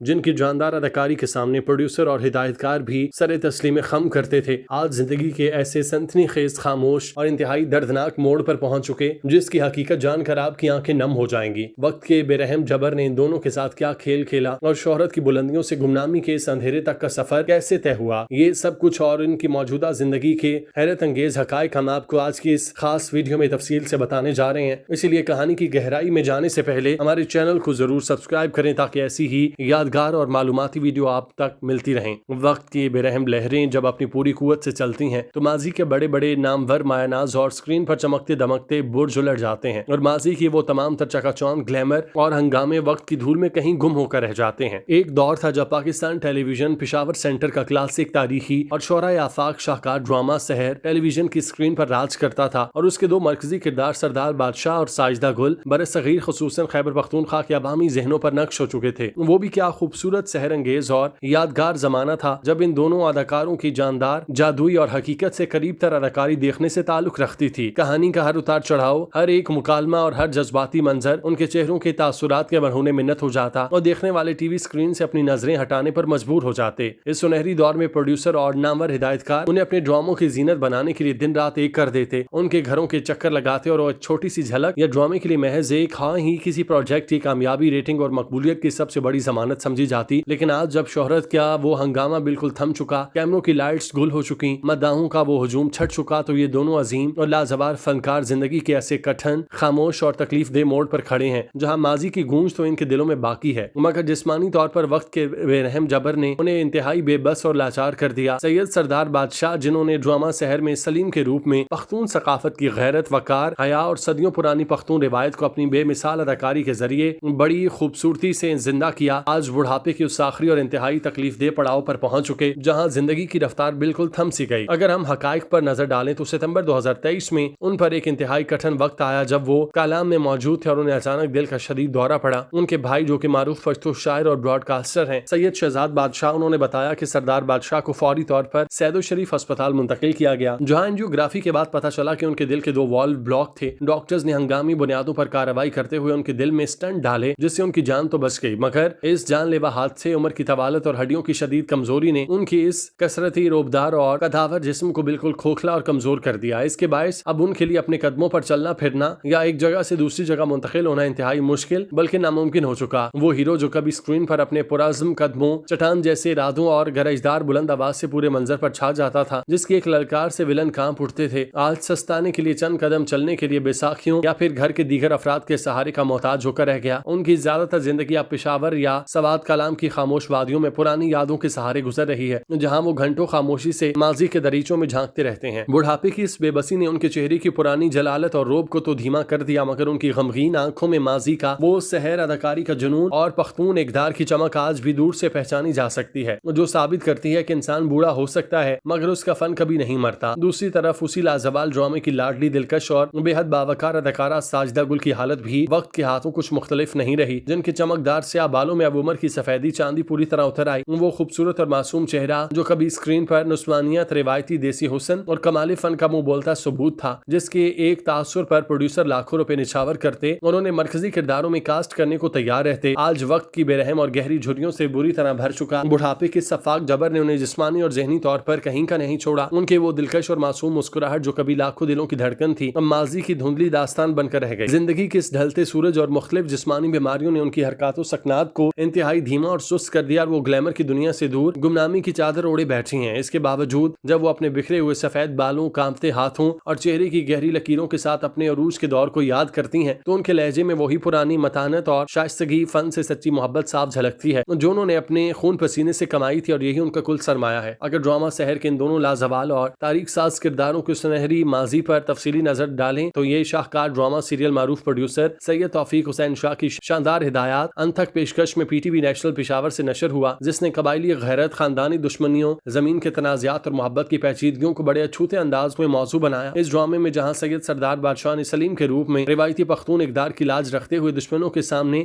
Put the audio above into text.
جن کی جاندار اداکاری کے سامنے پروڈیوسر اور ہدایتکار بھی سر تسلیم خم کرتے تھے، آج زندگی کے ایسے سنسنی خیز، خاموش اور انتہائی دردناک موڑ پر پہنچ چکے جس کی حقیقت جان کر آپ کی آنکھیں نم ہو جائیں گی۔ وقت کے بے رحم جبر نے ان دونوں کے ساتھ کیا کھیل کھیلا اور شہرت کی بلندیوں سے گمنامی کے اس اندھیرے تک کا سفر کیسے طے ہوا، یہ سب کچھ اور ان کی موجودہ زندگی کے حیرت انگیز حقائق ہم آپ کو آج کی اس خاص ویڈیو میں تفصیل سے بتانے جا رہے ہیں۔ اسی لیے کہانی کی گہرائی میں جانے سے پہلے ہمارے چینل کو ضرور سبسکرائب کریں تاکہ ایسی ہی یادگار اور معلوماتی ویڈیو آپ تک ملتی رہیں۔ وقت کی بے رحم لہریں جب اپنی پوری قوت سے چلتی ہیں تو ماضی کے بڑے بڑے نامور مایہ ناز اور اسکرین پر چمکتے دمکتے برج الٹ جاتے ہیں، اور ماضی کی وہ تمام تر چکا چوند گلیمر اور ہنگامے وقت کی دھول میں کہیں گم ہو کر رہ جاتے ہیں۔ ایک دور تھا جب پاکستان ٹیلی ویژن پشاور سینٹر کا کلاسک تاریخی اور شعرائے آفاق شاہکار ڈرامہ سحر ٹیلی ویژن کی اسکرین پر راج کرتا تھا، اور اس کے دو مرکزی کردار سردار بادشاہ اور ساجدہ گل برصغیر خصوصاً خیبر پختونخوا کے عوامی ذہنوں پر نقش ہو چکے تھے۔ وہ بھی کیا خوبصورت سحر انگیز اور یادگار زمانہ تھا جب ان دونوں اداکاروں کی جاندار، جادوئی اور حقیقت سے قریب تر اداکاری دیکھنے سے تعلق رکھتی تھی۔ کہانی کا ہر اتار چڑھاؤ، ہر ایک مکالمہ اور ہر جذباتی منظر ان کے چہروں کے تاثرات کے مرہون منت ہو جاتا، اور دیکھنے والے ٹی وی اسکرین سے اپنی نظریں ہٹانے پر مجبور ہو جاتے۔ اس سنہری دور میں پروڈیوسر اور نامور ہدایتکار انہیں اپنے ڈراموں کی زینت بنانے کے لیے دن رات ایک کر دیتے، ان کے گھروں کے چکر لگاتے، اور وہ چھوٹی سی جھلک یا ڈرامے کے لیے محض ایک ہاں ہی کسی پروجیکٹ کی کامیابی، ریٹنگ اور مقبولیت کی سب سے بڑی ضمانت سمجھی جاتی۔ لیکن آج جب شہرت کا وہ ہنگامہ بالکل تھم چکا، کیمروں کی لائٹس گل ہو چکی، مداحوں کا وہ ہجوم چھٹ چکا، تو یہ دونوں عظیم اور لازوال فنکار زندگی کے ایسے کٹھن، خاموش اور تکلیف دہ موڑ پر کھڑے ہیں جہاں ماضی کی گونج تو ان کے دلوں میں باقی ہے، مگر جسمانی طور پر وقت کے بے رحم جبر نے انہیں انتہائی بے بس اور لاچار کر دیا۔ سید سردار بادشاہ، جنہوں نے ڈرامہ سحر میں سلیم کے روپ میں پختون ثقافت کی غیرت، وقار، حیا اور صدیوں پرانی پختون روایت کو اپنی بے مثال اداکاری کے ذریعے بڑی خوبصورتی سے زندہ کیا، آج بڑھاپے کی اس آخری اور انتہائی تکلیف دہ پڑاؤ پر پہنچ چکے جہاں زندگی کی رفتار بالکل تھم سی گئی۔ اگر ہم حقائق پر نظر ڈالیں تو ستمبر 2023 میں ان پر ایک انتہائی کٹھن وقت آیا جب وہ کالام میں موجود تھے اور انہیں اچانک دل کا شدید دورہ پڑا۔ ان کے بھائی، جو کہ معروف پشتو شاعر اور براڈ کاسٹر ہیں، سید شہزاد بادشاہ، انہوں نے بتایا کہ سردار بادشاہ کو فوری طور پر سید الشریف ہسپتال منتقل کیا گیا، جہاں انجیوگرافی کے بعد پتہ چلا کہ ان کے دل کے دو والو بلاک تھے۔ ڈاکٹرز نے ہنگامی بنیادوں پر کارروائی کرتے ہوئے ان کے دل میں اسٹنٹ ڈالے، جس سے ان کی جان تو بچ گئی، مگر اس جان لیوا حادثے، عمر کی طوالت اور ہڈیوں کی شدید کمزوری نے ان کی اس کثرتی روبدار اور قداور جسم کو بالکل کھوکھلا اور کمزور کر دیا۔ اس کے باعث اب ان کے لیے اپنے قدموں پر چلنا پھرنا یا ایک جگہ سے دوسری جگہ منتقل ہونا انتہائی مشکل بلکہ ناممکن ہو چکا۔ وہ ہیرو جو کبھی اسکرین پر اپنے پرعزم قدموں، چٹان جیسے ارادوں اور گرجدار بلند آواز سے پورے منظر پر چھا جاتا تھا، جس کی ایک للکار سے ولن کانپ اٹھتے تھے، آج سستانے کے لیے چند قدم چلنے کے لیے بیساکھیوں یا پھر گھر کے دیگر افراد کے سہارے کا محتاج ہو کر رہ گیا۔ ان کی زیادہ تر زندگی اب پشاور یا سوات کلام کی خاموش وادیوں میں پرانی یادوں کے سہارے گزر رہی ہے، جہاں وہ گھنٹوں خاموشی سے ماضی کے دریچوں میں جھانکتے رہتے ہیں۔ بڑھاپے کی اس بے بسی نے ان کے چہرے کی پرانی جلالت اور روب کو تو دھیما کر دیا، مگر ان کی غمگین آنکھوں میں ماضی کا وہ سحر، اداکاری کا جنون اور پختون اقدار کی چمک آج بھی دور سے پہچانی جا سکتی ہے، جو ثابت کرتی ہے کہ انسان بوڑھا ہو سکتا ہے مگر اس کا فن کبھی نہیں مرتا۔ دوسری طرف اسی لازوال ڈرامے کی لاڈلی، دلکش اور بے حد باوقار اداکارہ ساجدہ گل کی حالت بھی وقت کے ہاتھوں کچھ مختلف نہیں رہی، جن کے چمکدار سیاہ بالوں میں اب عمر کی سفیدی چاندی پوری طرح اتر آئی۔ وہ خوبصورت اور معصوم چہرہ جو کبھی اسکرین پر نسوانیت، روایتی دیسی حسن اور کمال فن کا منہ بولتا ثبوت تھا، جس کے ایک تاثر پر پروڈیوسر لاکھوں روپے نچھاور کرتے اور انہیں مرکزی کرداروں میں کاسٹ کرنے کو تیار رہتے، آج وقت کی بے رحم اور گہری جھریوں سے بری طرح بھر چکا بڑھاپے کے سفاک جبر نے انہیں جسمانی اور ذہنی طور پر کہیں کا نہیں چھوڑا۔ ان کے وہ دلکش اور معصوم مسکراہٹ جو کبھی لاکھوں دلوں کی دھڑکن تھی، اب ماضی کی دھندلی داستان بن کر رہ گئی۔ زندگی کے اس ڈھلتے سورج اور مختلف جسمانی بیماریوں نے ان کی حرکات و سکنات کو انتہائی دھیما اور سست کر دیا، اور وہ گلیمر کی دنیا سے دور گمنامی کی چادر اوڑے بیٹھی ہیں۔ اس کے باوجود جب وہ اپنے بکھرے ہوئے سفید بالوں، کانپتے ہاتھوں اور چہرے کی گہری لکیروں کے ساتھ اپنے عروج کے دور کو یاد کرتی ہیں، تو ان کے لہجے میں وہی پرانی متانت اور شائستگی، فن سے سچی محبت صاف جھلکتی ہے جو انہوں نے اپنے خون پسینے سے کمائی تھی، اور یہی ان کا کل سرمایہ ہے۔ اگر ڈرامہ سحر کے ان دونوں لازوال اور تاریخ ساز کرداروں کے سنہری ماضی پر تفصیلی نظر ڈالیں تو یہ شاہکار ڈرامہ سیریل معروف پروڈیوسر سید توفیق حسین شاہ کی شاندار ہدایات انتھک پیشکش میں P T V national Peshawar سے نشر ہوا، جس نے قبائلی غیرت، خاندانی دشمنیوں، زمین کے تنازعات اور محبت کی پیچیدگیوں کو بڑے اچھوتے انداز میں موضوع بنایا۔ اس ڈرامے میں جہاں سید سردار بادشاہ نے سلیم کے روپ میں روایتی پختون اقدار کی لاج رکھتے ہوئے دشمنوں کے سامنے